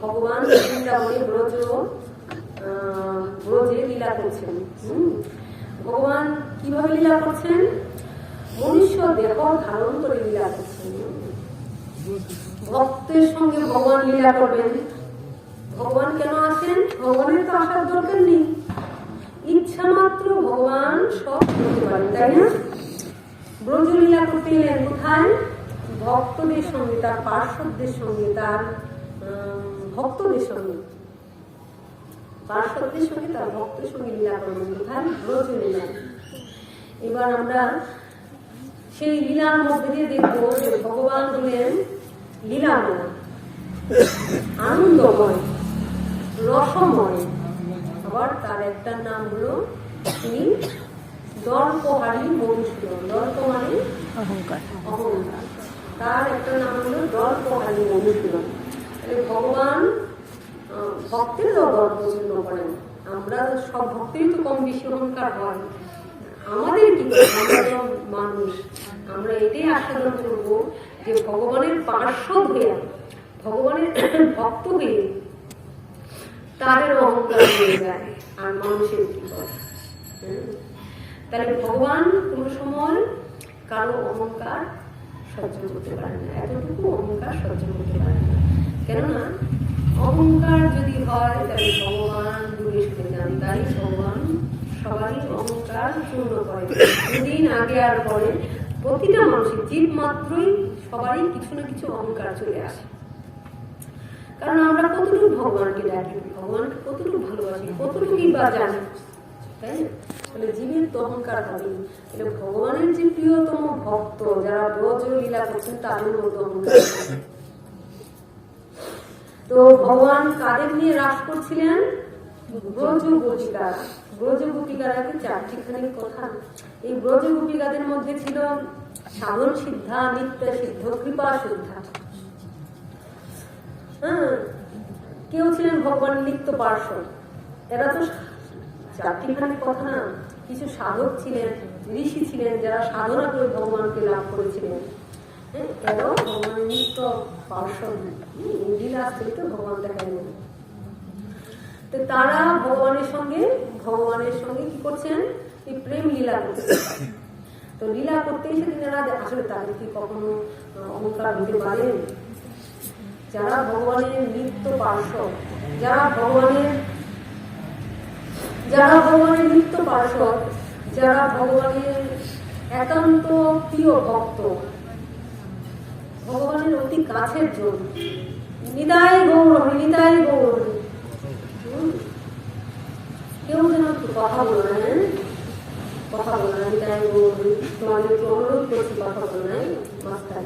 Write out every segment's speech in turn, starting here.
ভগবান বৃন্দাবনে ব্রজে লীলা করছেন। ভগবান কিভাবে লীলা করছেন? মনুষ্য দেহ ধারণ করে লীলা করছেন। ভক্তের সঙ্গে ভগবান লীলা করবেন। ভগবান কেন আসেন? ভগবানের তো আসার দরকার নেই, ইচ্ছা মাত্র ভগবান সব করতে পারেন, তাই না? ব্রজ লীলা করতে এলেন কোথায়? ভক্তদের সঙ্গে, তার পার্শ্বদের সঙ্গে, তার ভক্তদের সঙ্গে, পার্শ্বদের সঙ্গে, তার ভক্তের সঙ্গে লীলা করবেন কোথায়? ব্রজ লীলা। এবার আমরা সেই লীলার মধ্যে দিয়ে দেখবো যে ভগবান হলেন লীলাময়, আনন্দময়, রসময়। আবার তার একটা নাম হলো তিনি দর্পহারী মধুসূদন। দর্প মানে অহংকার, অহংকার। তার একটা নাম হলো দর্পহারী মধুসূদন। ভগবান ভক্তেরও দর্প পূর্ণ করেন। আমরা সব ভক্তেরই তো কম বেশি অহংকার হয়, আমাদের কি মানুষ, আমরা এটাই আস্বাদন করবো যে ভগবানের পার্শ্বদ হয়ে, ভগবানের ভক্ত হয়ে তাদের অহংকার হয়ে যায়, আর মানুষের কি করে। তাহলে ভগবান কোন সময় কারো অহংকার সহ্য করতে পারে না, এতটুকু অহংকার সহ্য করতে পারে না। কেননা অহংকার যদি হয় তাহলে ভগবান দূরে সরে যান। তাই ভগবান সবারই অহংকার চূর্ণ করে, দুদিন আগে আর পরে প্রতিটা মানুষের জীব মাত্রই সবারই কিছু না কিছু অহংকার চলে আসে। কারণ আমরা কতটুকু ভগবানকে ডাকি, ভগবানকে কতটুকু ভালোবাসি, কতটুকুই বা জানি, তাই না? তাহলে জীবের তো অহংকার হবে। ভগবানের যে প্রিয়তম ভক্ত যারা ব্রজ লীলা করছেন তাদের মধ্যে অহংকার। তো ভগবান কাদের নিয়ে রাস করছিলেন? ব্রজ গোপিকা। ব্রজ গোপিকার আগে চারটিখানি কথা। এই ব্রজ গোপিকাদের মধ্যে ছিল সাধন সিদ্ধা, নিত্য সিদ্ধ, কৃপা সিদ্ধা। কেউ ছিলেন ভগবান নিত্য পার্শ্বদ। এরা তো চারটিখানি কথা না, কিছু সাধক ছিলেন, ঋষি ছিলেন যারা সাধনা করে ভগবানকে লাভ করেছিলেন। এরাও ভগবানের নিত্য পার্শ্বদ, লীলাস্থলিতে ভগবান দেখা গেল। তো তারা ভগবানের সঙ্গে কি করছেন? এই প্রেম লীলা করছেন। তো লীলা করতে এসে যারা আসলে তাদের কি কখনো অহংকার হতে পারেন? যারা ভগবানের নিত্য পার্শ্বদ, যারা ভগবানের নিত্য পার্শ্বদ, যারা ভগবানের একান্ত প্রিয় ভক্ত, ভগবানের অতি কাছের জন, নিতাই গৌর, নিতাই গৌর। কেউ যেন একটু কথা বলবেন, কথা বলবেন, নিতাই গৌর। তোমাদেরকে অনুরোধ করছি কথা বলবেন মাস্টার।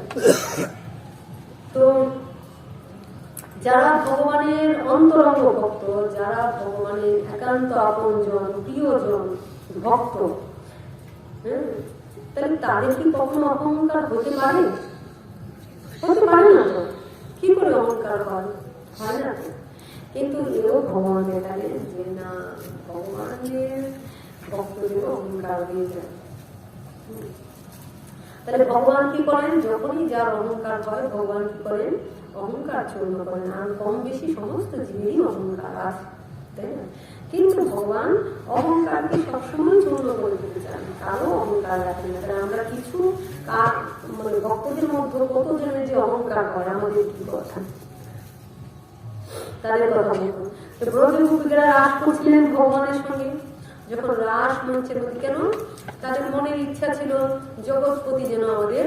তো যারা ভগবানের অন্তরঙ্গ ভক্ত, যারা ভগবানের একান্ত আপনজন, প্রিয়জন, ভক্ত, তাহলে তাদের কি কখনো অহংকার হতে পারে? হতে পারে না। তো কি করে অহংকার হয়? হয় না। কিন্তু এও ভগবানের জানেন যে না, ভগবানের ভক্তদের অহংকার হয়ে যায়। তাহলে ভগবান কি করেন? যখনই যার অহংকার হয় ভগবান কি করেন? অহংকার চূর্ণ করেন। আর কম বেশি সমস্ত জীবেরই অহংকার আছে, তাই না? কিন্তু ভগবান অহংকারকে সবসময় চূর্ণ করে দিতে চান, কারো অহংকার রাখেন না। আমরা কিছু মানে ভক্তদের মধ্যে কতজনের যে অহংকার হয়, আমাদের কি কথা, তাদের কথা বলবো। ব্রজ গোপীরা রাস করছিলেন ভগবানের সঙ্গে। যখন রাস মঞ্চের প্রতি, কেন তাদের মনের ইচ্ছা ছিল জগৎপতি যেন আমাদের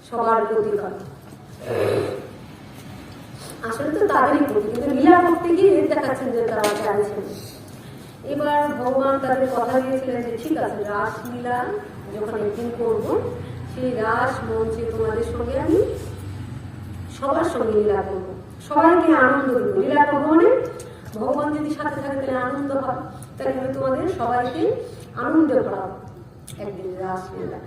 সবার প্রতি হয়। আসলে তো তাদেরই প্রতি, কিন্তু লীলা করতে গিয়ে দেখাচ্ছেন যে তারা চাইছেন। এবার ভগবান তাদের কথা দিয়েছিলেন যে ঠিক আছে, রাস লীলা যখন একদিন করবো, সেই রাস মঞ্চে তোমাদের সঙ্গে আমি সবার সঙ্গে লীলা করবো, সবাইকে আনন্দ দেবো। লীলা করবো মানে ভগবান যদি সাথে থাকে তাহলে আনন্দ হয়, তাহলে আমি তোমাদের সবাইকে আনন্দ করাবো একদিন রাস লীলা।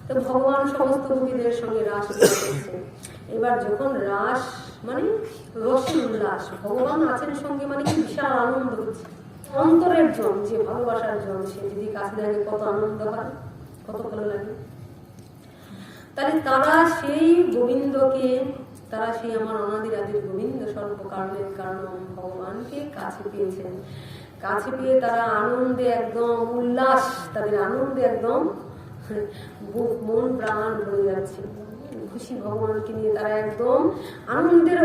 তো ভগবান সমস্ত গোপীদের সঙ্গে রাস লীলা করছেন। এবার যখন রাস মানে রসের উল্লাস, ভগবান আছেন সঙ্গে, মানে কি বিশাল আনন্দ হচ্ছে। অন্তরের জন, যে ভালোবাসার জন, সে যদি কাছে থাকে কত আনন্দ হয়, কত ভালো লাগে। তাহলে তারা সেই গোবিন্দকে তারা সেই আমার অনাদির আদির গোবিন্দ স্বরূপ কারণের কারণ ভগবানকে কাছে পেয়েছেন। কাছে পেয়ে তারা আনন্দে একদম উল্লাস, তাদের আনন্দে একদম মন প্রাণ ভরে যাচ্ছে। খুশি ভগবানকে নিয়ে তারা একদম আনন্দের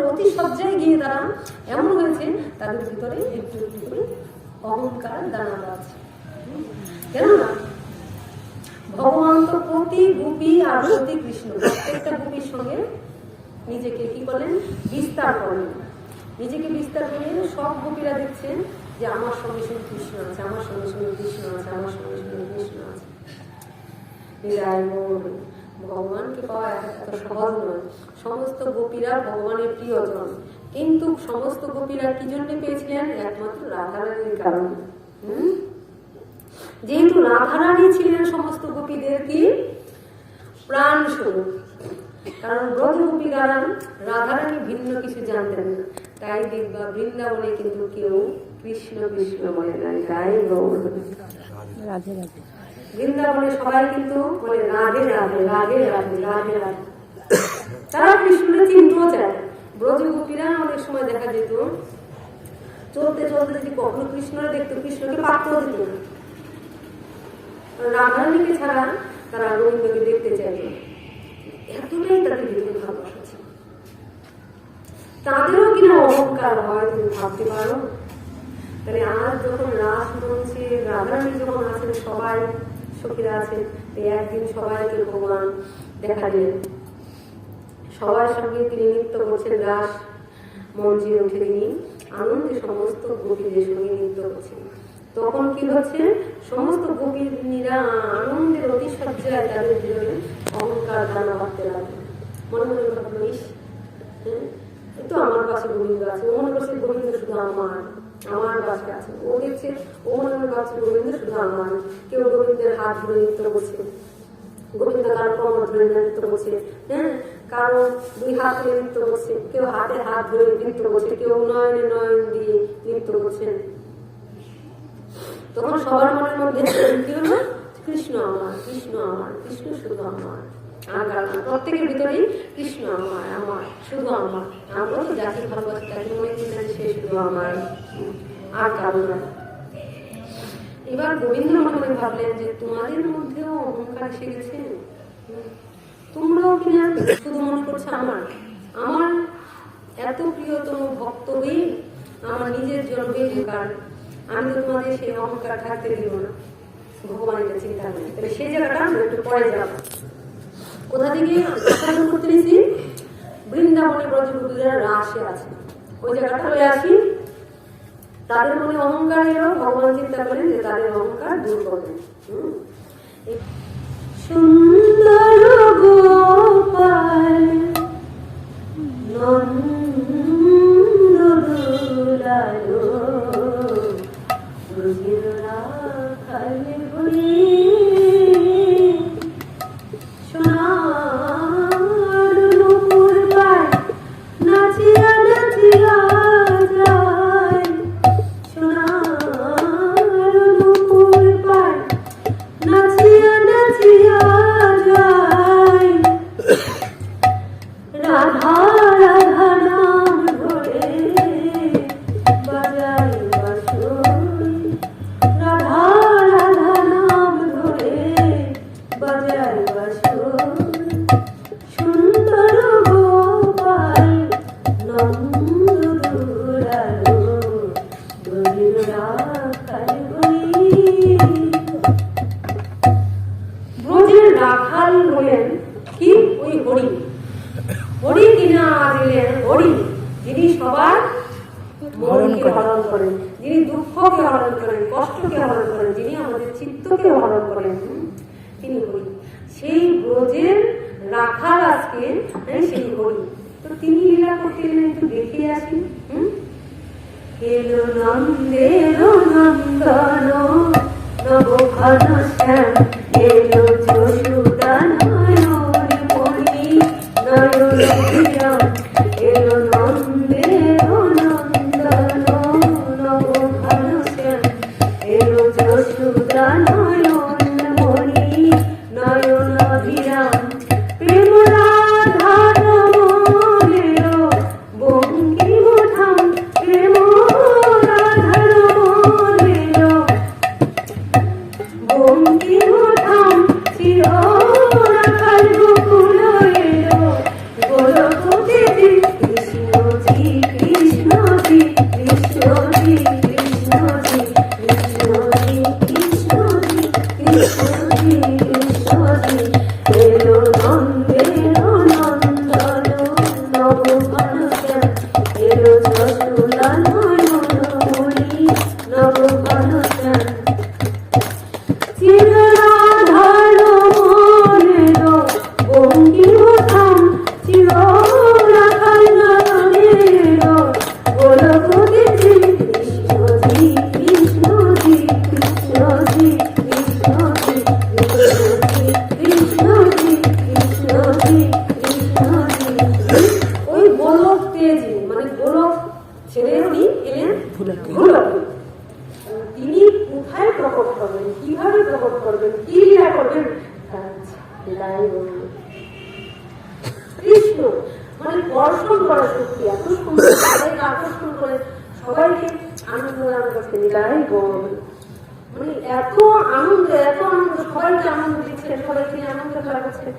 অতি সজ্জায় গিয়ে তারা এমন হয়েছে তাদের ভিতরে একটু একটু করে অহংকার দাঁড়ানো আছে। কেননা ভগবান তো প্রতি গোপী আর প্রতি কৃষ্ণ, প্রত্যেকটা গোপীর সঙ্গে নিজেকে কি করেন, বিস্তার করেন। নিজেকে বিস্তার করে সব গোপীরা দেখছেন যে আমার সঙ্গে সঙ্গে কৃষ্ণ আছে, আমার সঙ্গে সঙ্গে কৃষ্ণ আছে, আমার সঙ্গে সঙ্গে কৃষ্ণ আছে। ভগবানকে পাওয়া এত সহজ নয়। সমস্ত গোপীরা ভগবানের প্রিয়জন, কিন্তু সমস্ত গোপীরা কি জন্য পেয়েছিলেন? একমাত্র রাধারানীর কারণে। যেহেতু রাধারানী ছিলেন সমস্ত গোপীদের কি প্রাণ স্বরূপ, কারণ ব্রজ গোপীরা রাধারানী ভিন্ন কিছু জানতেন না। তাই দেখবা বৃন্দাবনে কিন্তু কেউ কৃষ্ণ কৃষ্ণ বলে না, তাই রাধে রাধে। বৃন্দাবনে সবাই কিন্তু বলে রাধে রাধে রাধে রাধে রাধে রাধে। তারা কৃষ্ণকে চিনতেও চায়। ব্রজ গোপীরা অনেক সময় দেখা যেত চলতে চলতে যদি কখনো কৃষ্ণরা দেখতো, কৃষ্ণকে পাত্রও দিত না। রাধারানীকে ছাড়া তারা গোবিন্দকে দেখতে চাইবে, এতটাই তাদের ভিতরে ভালোবাসা ছিল। তাদেরও কিনা অহংকার হয়, তুমি ভাবতে পারো। তাহলে আজ যখন রাস মঞ্চে রাধারানী যখন আছেন, সবাই সখীরা আছেন, একদিন সবাইকে ভগবান দেখা যায়, সবার সঙ্গে তিনি নৃত্য করছেন। রাস মঞ্চে উঠে তিনি আনন্দে সমস্ত গোপীদের সঙ্গে নৃত্য করছেন। তখন কি হচ্ছে, সমস্ত গোপীরা আনন্দের অতিশয্যায় তাদের ভিতরে অহংকার দানা বাঁধতে লাগে। মনে মনে ভাবলো, ইস তো আমার পাশে গোবিন্দ আছে, ও মনে করছে গোবিন্দ শুধু আমার পাশে আছে। ও দেখছে ও মনে করছে গোবিন্দ শুধু আমার। কেউ গোবিন্দের হাত ধরে নৃত্য করছে, গোবিন্দ কারো কমর ধরে নৃত্য করছে, কারো দুই হাত ধরে নৃত্য করছে, কেউ হাতে হাত ধরে নৃত্য করছে, কেউ নয়নে নয়ন দিয়ে নৃত্য করছেন। তখন সবার মনের মধ্যে কি হলো, কৃষ্ণ আমার, কৃষ্ণ আমার, কৃষ্ণ শুধু আমার। প্রত্যেকের ভিতরেই কৃষ্ণ আমার, আমার শুধু আমার। আমরা তো যাকে ভালোবাসি তাকে মনে করছেন সে শুধু আমার, আর কারণ না। এবার গোবিন্দ মনে ভাবলেন যে তোমাদের মধ্যেও অহংকার এসে গেছে, তোমরাও কিনা শুধু মনে করছো আমার, আমার এত প্রিয়তম ভক্ত হয়ে আমার নিজের জন্মে ঢোকার, আমি তো তোমাদের সেই অহংকার থাকতে দিব না। ভগবানের চিন্তা নেই। তাহলে সেই জায়গাটা আমরা একটু পরে যাব। কোথা থেকে আচরণ করতে নিয়েছি? বৃন্দাবনে ব্রজগোপীরা রাসে আছে, ওই জায়গাটা হয়ে আসি। তাদের মনে অহংকার এলো, ভগবান চিন্তা করেন যে তাদের অহংকার দূর করবেন। সুন্দর গোপাল নন্দদুলালো প্রেম রাধা নব ভানুচান এলো চতুলা নয়ন মণি নব ভানুচান চিররাধার মনের বঙ্কিমধাম চিররাধার নয়নের গোলকতে কৃষ্ণজি কৃষ্ণজি কৃষ্ণজি কৃষ্ণজি কৃষ্ণজি কৃষ্ণজি কৃষ্ণজি। ওই গোলক তেজি মানে গোলক ছেড়ে উনি এলেন গোলকে। তিনি কোথায় প্রকট করবেন, কিভাবে প্রকট করবেন, কি লীলা করবেন, কৃষ্ণ মানে দর্শন করার শক্তি এত সুন্দর, সবাইকে আকর্ষণ করে, সবাইকে আনন্দ দান করছে লীলাই গৌর। মানে এত আনন্দ, এত আনন্দ, সবাইকে আনন্দ দিচ্ছেন, সবাইকে আনন্দ লাগাচ্ছেন।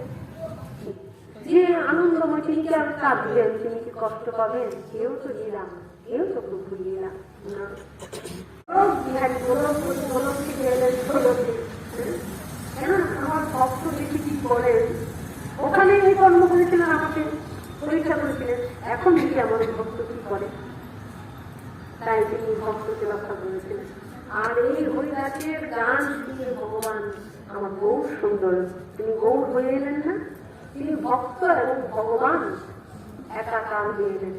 যে আনন্দময় তিনি কি আর কাঁদবেন, তিনি কি কষ্ট পাবেন? কেউ তো লীলা, কেউ তো প্রভু লীলা না। আমার ভক্ত দেখি কি করেন, ওখানে এই কর্ম করেছিলেন, আমাকে পরীক্ষা করেছিলেন, এখন দেখি আমার ভক্ত কি করে, তাই তিনি ভক্তকে রক্ষা করেছিলেন। আর এই হরিদাসের গান শুনে ভগবান আমার গৌর সুন্দর, তিনি গৌর হয়ে এলেন না, তিনি ভক্ত এবং ভগবান একাকার হয়ে এলেন।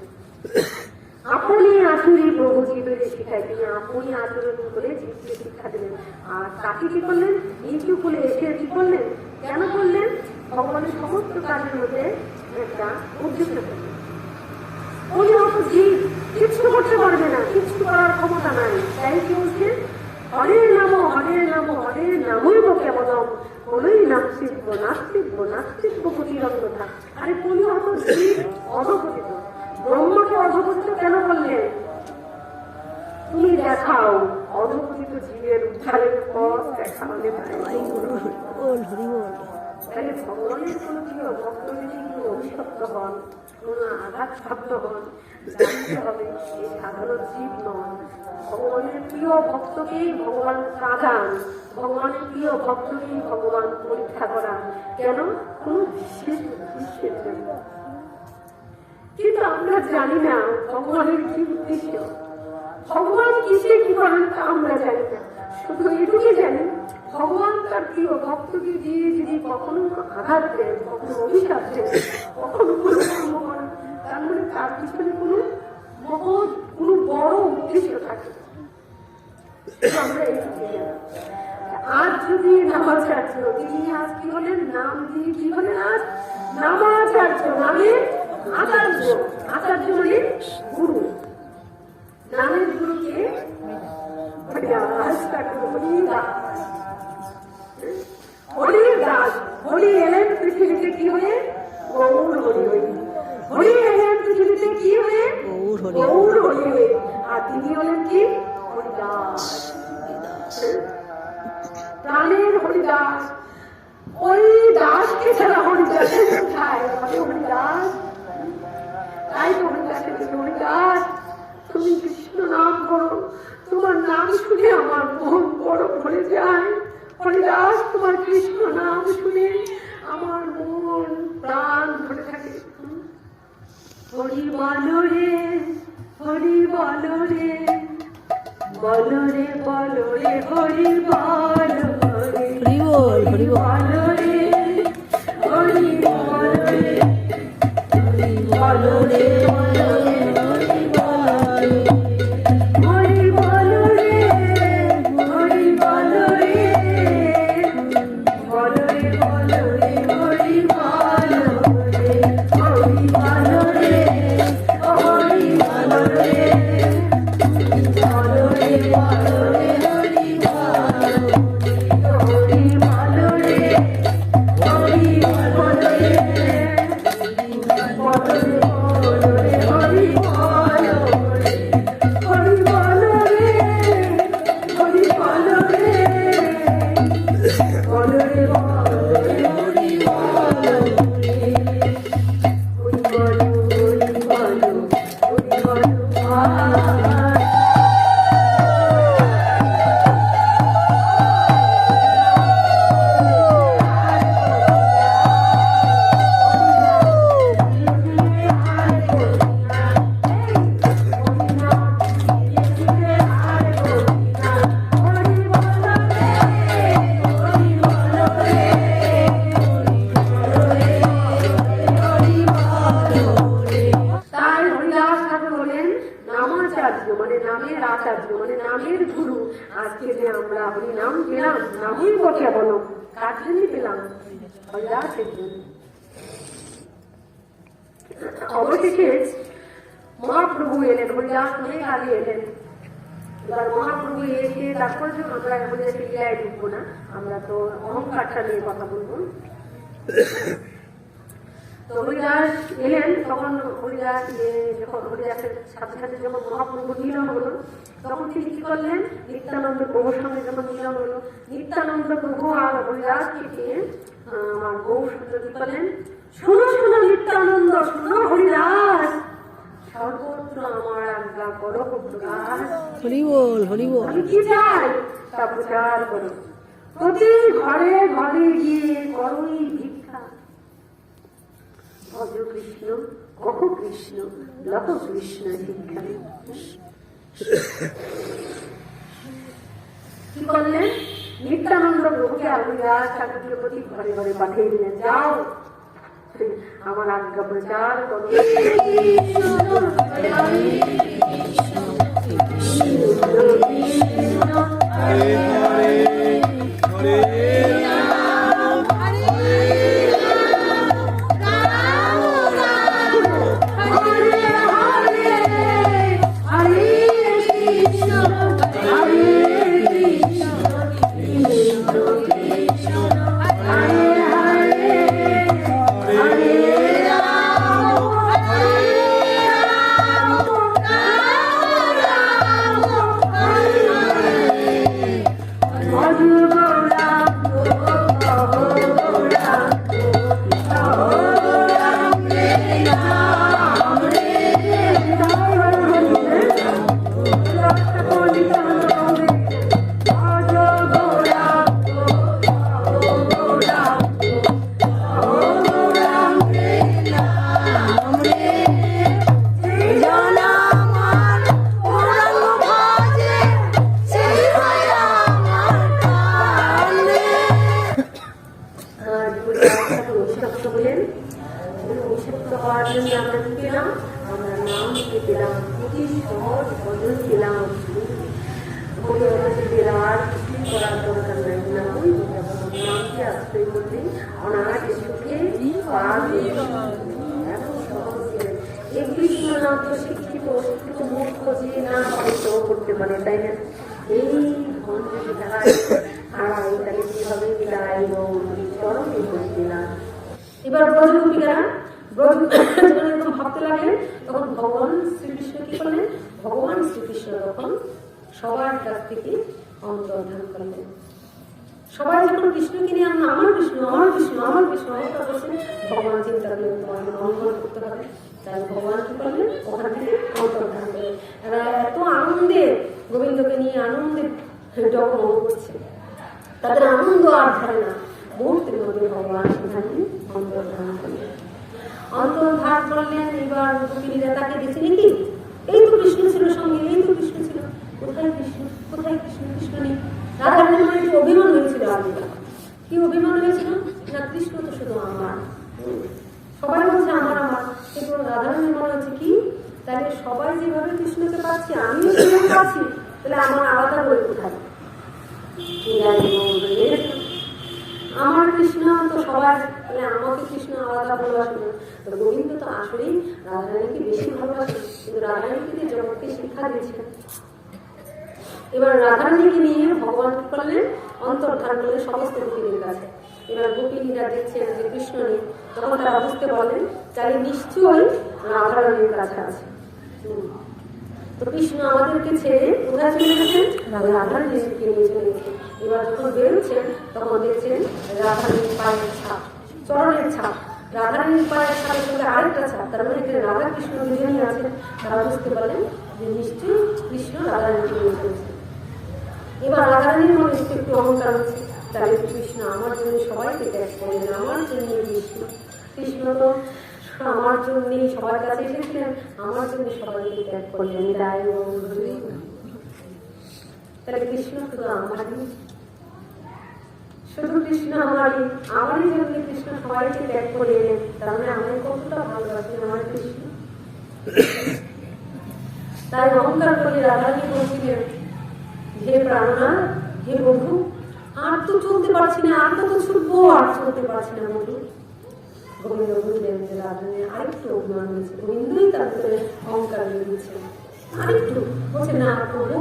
আপনি আসলে প্রভু জীবের শিখায়, তিনি আপনি আচরণ করে জীবকে শিক্ষা দিলেন। আর তাকে কি করলেন? ইউটিউব খুলে এসে কি করলেন, কেন করলেন? ভগবানের সমস্ত কাজের মধ্যে একটা উদ্দেশ্য করলেন। উনি অত জীব কিচ্ছু করতে পারবে না, কিচ্ছু করার ক্ষমতা নাই, তাই কি বলছেন? হরের নাম হরের নাম হরের নামই কেবলম কোনই নাস্তিত্ব নাস্তিত্ব নাস্তিত্ব প্রতিরক্ষতা। আরে কোনি অত জীব অধপতিত, ব্রহ্মাকে অধপতিত কেন করলেন? তুমি দেখাও অধপতিত জীবের উদ্ধারের পথ দেখাও। তাহলে ভগবানের কোন প্রিয় ভক্ত যদি অভিশপ্ত হন, কোন আঘাত প্রাপ্ত হন, জানতে হবে এই সাধারণ জীব নয়। ভগবানের প্রিয় ভক্তকেই ভগবান কাঁদান, ভগবানের প্রিয় ভক্তকেই ভগবান পরীক্ষা করান। কেন? কোন বিশেষ উদ্দেশ্যের জন্য। কিন্তু আমরা জানি না ভগবানের কি উদ্দেশ্য, ভগবান কিসে কি করেন তা আমরা জানি না। শুধু এটুকু জানি ভগবান তার প্রিয় ভক্তকে দিয়ে যদি কখনো আঘাত দেন, কখনো অভিশাপ দেন, কখনো কোনো কর্ম করেন, তার মানে তার পিছনে কোনো মহৎ, কোনো বড় উদ্দেশ্য থাকে। আমরা এটুকু জানি। আজ যদি নামাচার্য, তিনি আজ কি হলেন? নাম দিয়ে কি হলেন? আজ নামাচার্য, নামের আচার্য। আচার্য মানে গুরু, নামের গুরুকে হরিদাস। হরিদাস হরি এলেন পৃথিবীতে কি হয়ে? গৌর হরি হয়ে। হরি এলেন পৃথিবীতে কি হয়ে? গৌর হরি হয়ে। আর তিনি হলেন কি? হরিদাস, প্রাণের হরিদাস। ওই দাসকে ছাড়া হরিদাস কোথায়? হরিদাস। তাই তো হরিদাসের হরিদাস তুমি কৃষ্ণ নাম করো, তোমার নাম শুনে আমার মন বড় ভরে যায়। হরিদাস তোমার কৃষ্ণ নাম শুনে আমার মন প্রাণ ভরে থাকে। হরি বলো রে, হরি বলো রে, বলো রে বলো রে, হরি বলো রে, হরি বলো রে, হরি বলো রে, হরি বলো রে, বলো রে, হরি বলো রে, হরি বলো রে, বলো রে, বলো রে, হরি বলো রে, হরি বলো রে, হরি বলো রে, বলো রে, বলো রে, হরি বলো রে, হরি বলো রে, হরি বলো রে, বলো রে, বলো রে, হরি আচার্য মানে নামের আচার্য মানে নামের গুরু। আজকে যে আমরা হরিনাম পেলাম, নামই বটে বলো, কার জন্য পেলাম? হরিদাসের জন্য। অবশেষে মহাপ্রভু এলেন, হরিদাস অনেক আগে এলেন। এবার মহাপ্রভু এসে তারপর আমরা হরিদাসের লীলায় ঢুকবো না, আমরা তো অহংকারটা নিয়ে কথা বলবো। তো হরিদাস এলেন, তখন হরিদাস যখন হরিদাসের সাথে সাথে যখন মহাপ্রভু মিলন হলো, তখন তিনি কি করলেন? নিত্যানন্দ প্রভুর সঙ্গে যখন মিলন হলো, নিত্যানন্দ প্রভু আর হরিদাসকে পেয়ে আমার গৌর সুন্দর কি করলেন? শোনো শোনো নিত্যানন্দ, শোনো হরিদাস, সর্বত্র আমার আজ্ঞা করো প্রকাশ। হরি বল, হরি বল। আমি কি চাই তা প্রচার করো, প্রতি ঘরে ঘরে গিয়ে করোই ভিক্ষা। ভজ কৃষ্ণ, কহ কৃষ্ণ, লহ কৃষ্ণ শিক্ষা। কি করলেন? নিত্যানন্দ প্রভুকে হরিদাস ঠাকুরকে প্রতি ঘরে ঘরে পাঠিয়ে দিলেন, যাও আমার আজ্ঞা প্রচার করো। এবার ব্রজগোপীরা যখন ভাবতে লাগলেন, তখন ভগবান শ্রীকৃষ্ণ কি করলেন? ভগবান শ্রীকৃষ্ণ তখন সবার কাছ থেকে অন্তর্ধান করলেন। সবাই যখন কৃষ্ণকে নিয়ে আমার কৃষ্ণ আমার কৃষ্ণ আমার কৃষ্ণ বলছেন, ভগবান চিন্তা করলেন মঙ্গল করতে হবে, তাই ভগবান কি করলেন? ওখান থেকে অন্তর্ধান করলেন। এরা এত আনন্দে গোবিন্দকে নিয়ে আনন্দে জগমগ করছে, তাদের আনন্দ আর ধরে না। মুহূর্তের মধ্যে ভগবান সেখানে অন্তর্ধান করলেন। অন্তর্ধান করলেন। এবার গোপীরা তাকে দেখছে, নাকি এই তো কৃষ্ণ ছিল সঙ্গে, এই তো কৃষ্ণ ছিল, কোথায় কৃষ্ণ কোথায় কৃষ্ণ? কৃষ্ণ নেই। রাধারানীর মনে একটু অভিমান হয়েছিল। আগে কি অভিমান হয়েছিল? না কৃষ্ণ তো শুধু আমার, সবাই বলছে আমার আমার, কিন্তু রাধারানীর মনে হচ্ছে কি, তাহলে সবাই যেভাবে কৃষ্ণকে পাচ্ছি আমিও সেভাবে পাচ্ছি, তাহলে আমার আলাদা বই কোথায়? আমার কৃষ্ণ তো সবার, তাহলে আমাকে কৃষ্ণ আলাদা ভালোবাসে। তো গোবিন্দ তো আসলেই রাধারানীকে বেশি ভালোবাসে, কিন্তু রাধারানীকে জগৎকে শিক্ষা দিয়েছিলেন। এবার রাধারানীকে নিয়ে ভগবান কি করলেন? অন্তর্ধান করলেন সমস্ত গোপীদের কাছে। এবার গোপিনীরা দেখছেন যে কৃষ্ণ নেই, তখন তারা বুঝতে বলেন তাহলে নিশ্চয়ই রাধারানীর কাছে আছে। তো কৃষ্ণ আমাদেরকে ছেড়ে কোথায় চলে গেছেন? রাধারানীকে নিয়ে চলে গেছেন। এবার যখন বেরোচ্ছেন তখন দেখছেন রাধারানীর পায়ের ছাপ, চরণের ছাপ, রাধারানীর পায়ের ছাপের সঙ্গে আরেকটা ছাপ, তার মানে এখানে রাধা কৃষ্ণ দুজনই আছেন। তারা বুঝতে পারলেন যে নিশ্চয়ই কৃষ্ণ রাধারানীকে নিয়ে চলেছে। এবার রাধারানীর মনে একটু অহংকার হচ্ছে, তাহলে কৃষ্ণ আমার জন্য সবাইকে ত্যাগ করলেন, আমার জন্য কৃষ্ণ, কৃষ্ণ তো আমার জন্যই সবার কাছে এসেছিলেন, আমার জন্য সবাইকে ত্যাগ করলেন। তাহলে কৃষ্ণ শুধু আমারই, শুধু কৃষ্ণ আমারই, আমারই জন্য কৃষ্ণ সবাইকে ত্যাগ করে এলেন। তার মানে আমি কতটা ভালোবাসি আমার কৃষ্ণ। তাই অহংকার করে রাধারানী বলছিলেন, হে প্রাণনাথ, হে বন্ধু, আর তো চলতে পারছি না, আর কত ছুটবো, আর চলতে পারছি না বন্ধু। গোবিন্দ বুঝলেন যে রাধারানী আরেকটু অভিমান হয়েছে, গোবিন্দই তার ভিতরে অহংকার নিয়ে দিচ্ছে, আরেকটু বলছে, না প্রভু,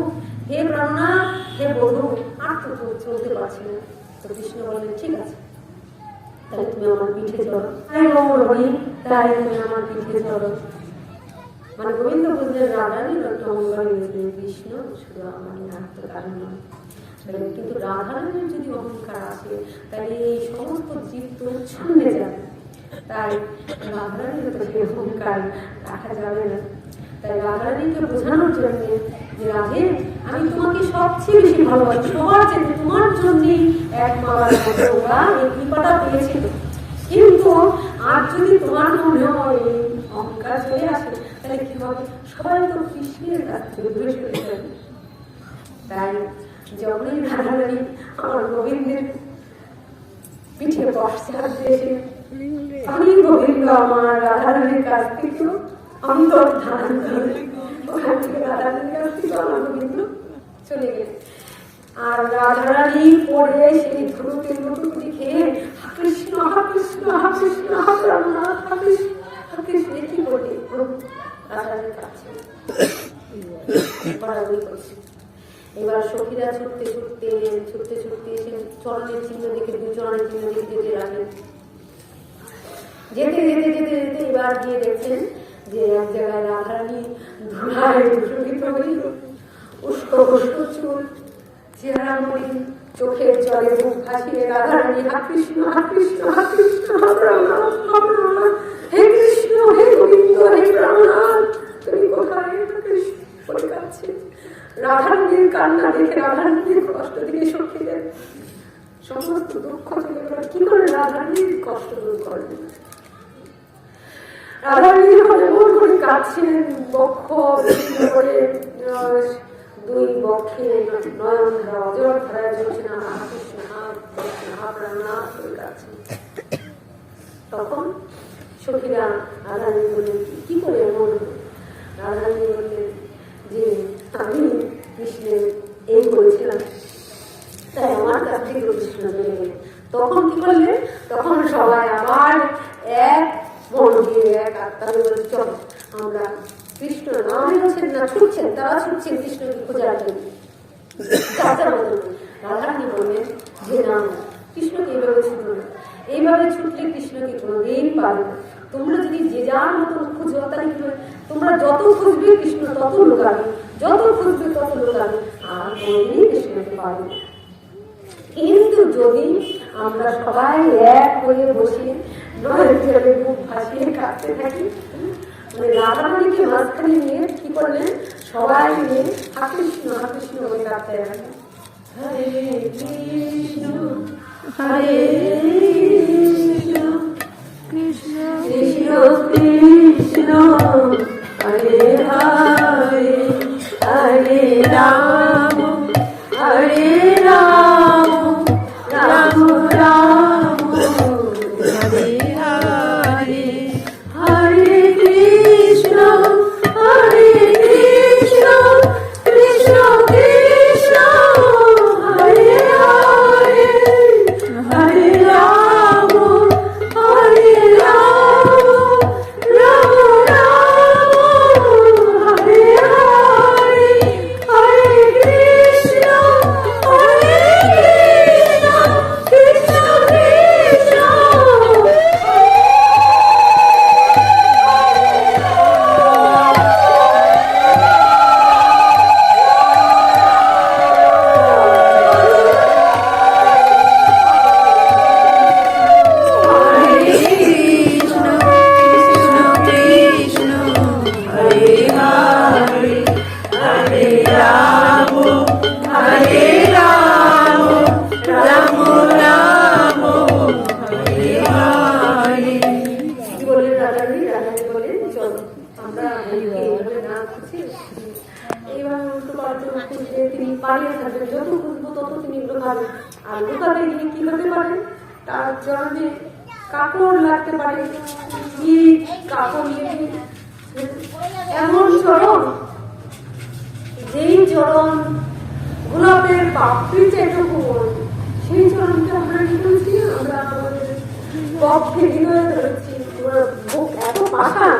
হে প্রাণনাথ, হে বন্ধু, আর তো চলতে পারছি না। তো কৃষ্ণ বললেন, ঠিক আছে, তাই তুমি আমার পিঠে চড়ো। তাই গৌরী, তাই তুমি আমার পিঠে চড়ো। মানে গোবিন্দ বুঝলেন রাধারানীর একটা অহংকার হয়েছে, কৃষ্ণ শুধু আমার আত্ম কারণ নয়। কিন্তু রাধারানীর যদি অহংকার আসে, তাহলে এই সমস্ত জীব তো উচ্ছন্নে যাবে। তাই রাধারানীর তো সেই অহংকার রাখা যাবে না। তাই রাধারানীকে বোঝানোর জন্য যে রাধে, আমি তোমাকে সবচেয়ে বেশি ভালোবাসি, সবার চেয়ে তোমার জন্যই এক মাবার মতো ওরা এই কৃপাটা পেয়েছিল। কিন্তু আর যদি তোমার মনে হয় এই অহংকার চলে আসে, তাহলে কি হবে? সবাই তো কৃষ্ণের কাছ থেকে দূরে সরে যাবে। তাই যখনই রাধারানী আমার গোবিন্দের পিঠে বসছে হাত দিয়েছে, আমি গোবিন্দ আমার রাধারানীর কাছ থেকে অন্তর্ধান করে ওখান থেকে রাধারানীর কাছ থেকে আমার গোবিন্দ চলে গেলেন। আর রাধারানী পড়ে সেই ধুলোতে লুটুপুটি খেয়ে কৃষ্ণ কৃষ্ণ কৃষ্ণ কৃষ্ণ কি বলে রাধারানীর কাছে বাড়াবাড়ি করছে। এবার সখীরা ছুটতে ছুটতে ছুটতে ছুটতে এসে চরণের চিহ্ন দেখে, দু চরণের চিহ্ন দেখে যেতে লাগলেন। যেতে যেতে যেতে যেতে এবার গিয়ে দেখছেন যে এক জায়গায় রাধারানী ধুলায় দূষিত হয়ে উস্কো উস্কো চুল, চেহারা মলিন, চোখের জলে মুখ ভাসিয়ে রাধারানী হা কৃষ্ণ কৃষ্ণ কৃষ্ণ হে কৃষ্ণ, হে গোবিন্দ, হে প্রাণনাথ, তুমি কোথায়? কৃষ্ণ কাছে রাধারানীর কান্না দেখে, রাধারানীর কষ্ট দেখে সখীদের সমস্ত দুঃখ চলে গেল। কি করে রাধারানীর কষ্ট দূর করবেন? রাধারানী যখন এমন করে কাঁদছেন, বক্ষ করে দুই বক্ষে নয়ন অজর ধরায় চলছে না, হা কৃষ্ণ হা প্রাণনাথ করে কাঁদছেন। তখন সখীরা রাধারানী বললেন, কি করে এমন? রাধারানী বললেন যে আমি কৃষ্ণের এই করেছিলাম, তাই আমার কাছ থেকে কৃষ্ণ চলে গেলে। তখন কি করলেন? তখন সবাই আবার এক মন দিয়ে এক আত্মা বলে, চলো আমরা কৃষ্ণ নাম হচ্ছেন না, ছুটছেন, তারা ছুটছেন কৃষ্ণকে খোঁজার জন্য। রাধারানী বললেন যে না, কৃষ্ণকে এইভাবে ছুটলো না, এইভাবে ছুটলে কৃষ্ণকে কোনোদিন পাবে না। তোমরা যদি যে যার মতন খুঁজো, তাহলে কি হবে? তোমরা যত খুঁজবে কৃষ্ণ তত লোকাবে, যত খুঁজবে তত লোকাবে, আর কোনোদিন কৃষ্ণকে পাবে না। কিন্তু যদি আমরা সবাই এক হয়ে বসে নয় জলে মুখ ভাসিয়ে কাঁদতে থাকি, মানে রাধারানীকে মাঝখানে নিয়ে কি করলেন? সবাই মিলে হা কৃষ্ণ বলে কাঁদতে থাকেন। হরে কৃষ্ণ হরে কৃষ্ণ কৃষ্ণ কৃষ্ণ হরে হরে, হরে রাম হরে রাম, রাম রাম হরে হরে, হরে কৃষ্ণ কৃষ্ণ কৃষ্ণ হরে হরে, হরে রাম রাম রাম হরে হরে, হরে কৃষ্ণ কৃষ্ণ কৃষ্ণ তার জন্যে কাপড় লাগতে পারে, কি কাপড় এমন চরম চরণ, গোলাপের পাপড়ি যেটুকু সেই চরণকে আমরা কি করেছি, আমরা আমাদের বক্ষে হৃদয়ে ধরেছি। বুক এত পাখা,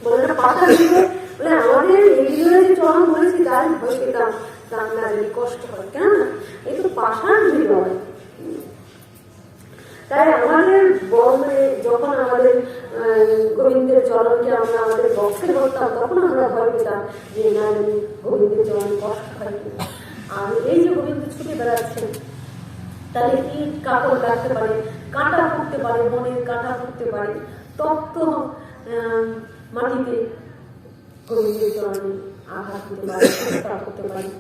বলে পাখা দিলে বলে আমাদের এই হৃদয়ে যে চরণ বলেছি তাই ভয় পেতাম, তার না যদি কষ্ট হয়, কেন এই তো পাষাণ হৃদয়। তাই আমাদের বর্মে যখন আমাদের গোবিন্দের চরণকে আমরা আমাদের বক্ষে ধরতাম, তখন আমরা ভয় পেতাম যে না গোবিন্দের চরণ কষ্ট হয়। আর এই যে গোবিন্দ ছুটে বেড়াচ্ছেন, তাহলে কি কাপড় লাগতে পারে, কাঁটা ফুটতে পারে, মনের কাঁটা ফুটতে পারে, তপ্ত মাটিতে গোবিন্দের চরণে আঘাত দিতে পারে, করতে পারে।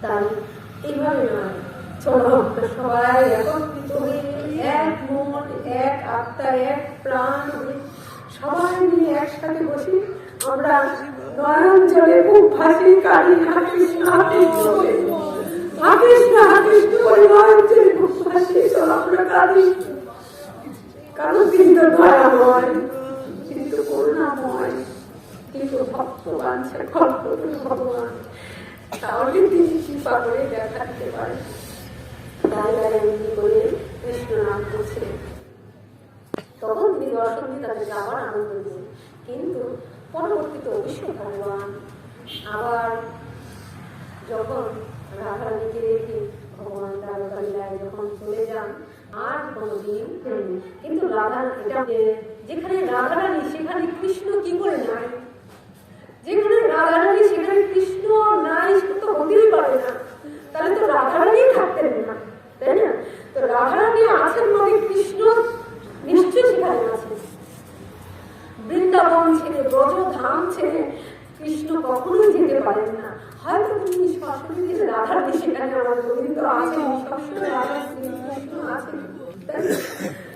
তাই এইভাবে নয়, চলো সবাই একত্রিত হয়ে এক মন, এক আত্মা, এক প্রাণ হয়ে সবাই মিলে একসাথে বসে আমরা নয়ন জলে খুব ভাসি কাঁদি, কৃষ্ণ কৃষ্ণ কৃষ্ণ কৃষ্ণ করে নয়ন জলে খুব ভাসি, চলো আমরা কাঁদি। কারণ তিনি তো দয়াময়, তিনি তো করুণাময়, তিনি তো ভক্তবান, ভগবান, তাহলে তিনি কৃপা করে দেখা দিতে পারেন। তাই এমনি করে কৃষ্ণ নাম করছে, তখন তিনি দর্শন দিয়ে তাদেরকে আবার আনন্দ দিলেন। কিন্তু পরবর্তীতে অবশ্য ভগবান আবার যখন রাধারানীকে রেখে ভগবান দ্বারকালীলায় যখন চলে যান, আর কোনোদিন কিন্তু রাধা এটা যেখানে রাধারানী সেখানে কৃষ্ণ কি করে নাই, যেখানে রাধারানী সেখানে কৃষ্ণ নাই, সে তো হতেই পারে না, তাহলে তো রাধারানী থাকতেন না, তাই না? তো রাধারানী আছেন মানে কৃষ্ণ নিশ্চয় সেখানে আছে। বৃন্দাবন ছেড়ে, ব্রজধাম ছেড়ে কৃষ্ণ কখনোই যেতে পারেন না। হয়তো তিনি সরাসরি রাধারানী সেখানে আমার গোবিন্দ আছেন, সবসময় রাধা কৃষ্ণ আছেন।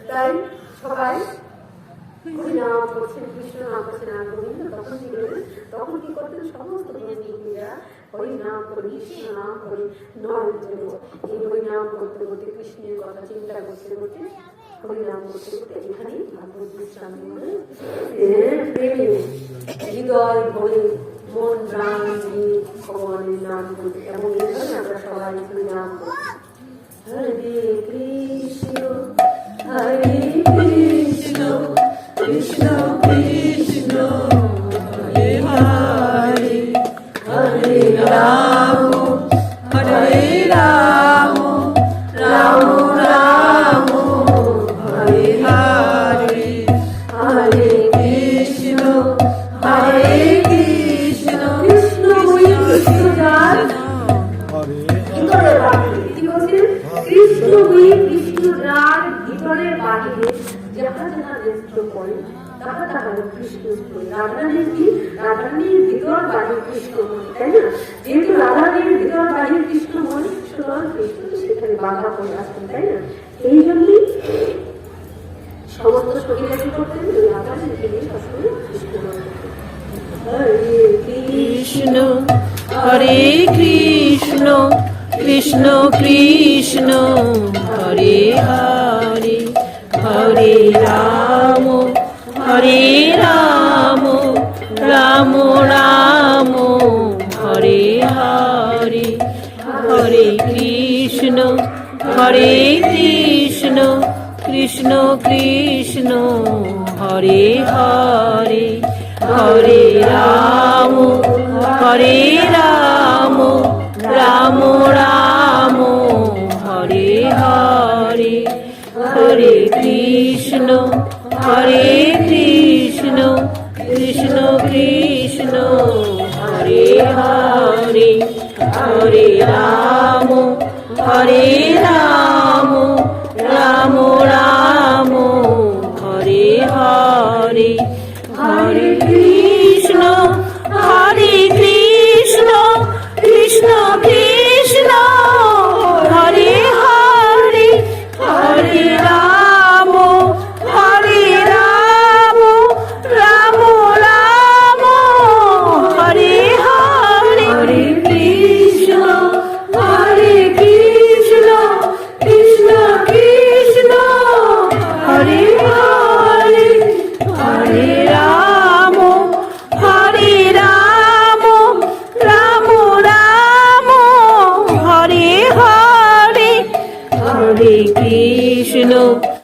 তাই সবাই হরিনাম করছেন, কৃষ্ণ নাম করছেন, আর গোবিন্দ তখন কি করবেন, তখন কি করতেন, সমস্ত গোবিন্দরা হরিনাম করে, কৃষ্ণ নাম করে নয়ন জলে এই হরিনাম করতে করতে, কৃষ্ণের কথা চিন্তা করতে করতে, হরিনাম করতে করতে এখানেই ভাগবত বিশ্রাম প্রেমে হৃদয় ভরে মন প্রাণ দিয়ে ভগবানের নাম করতে, এমন এইভাবে আমরা সবাই হরিনাম করি। হরে কৃষ্ণ হরে কৃষ্ণ কৃষ্ণ কৃষ্ণ হরে হরে, হরে রাম হরে রাম, রাম রাম হরে হরে, হরে কৃষ্ণ হরে কৃষ্ণ কৃষ্ণ কৃষ্ণ যার ভিতরের বাহিরে, কি বলছেন, কৃষ্ণ কৃষ্ণ যার ভিতরের বাহিরে যাহা যাহা নেত্র করে তাহা তাহা কৃষ্ণ। রাধারানীর কি, রাধারানীর ভিতর বাহির কৃষ্ণমণি, তাই না? যেহেতু রাধারানীর ভিতর বাহির কৃষ্ণমণি, সুতরাং কৃষ্ণ সেখানে বাধা করে আসতেন, তাই না? এই জন্যই সমস্ত শরীরে কি করতেন, রাধারানীকে নিয়ে সবসময় কৃষ্ণ হরে কৃষ্ণ হরে কৃষ্ণ কৃষ্ণ কৃষ্ণ হরে হরে, হরে রাম হরে রাম, রাম রাম হরে হরে, হরে কৃষ্ণ কৃষ্ণ কৃষ্ণ কৃষ্ণ হরে হরে, হরে রাম রাম, রাম রাম হরে হরে, হরে কৃষ্ণ কৃষ্ণ কৃষ্ণ কৃষ্ণ হরে হরে, হরে রাম রাম, রাম রাম হরে হরে, হরে কৃষ্ণ কৃষ্ণ কৃষ্ণ কৃষ্ণ হরে হরে, হরে রাম রাম, রাম রাম হরে হরে, হরে কৃষ্ণ কৃষ্ণ কৃষ্ণ কৃষ্ণ হরে হরে, হরে রাম বলো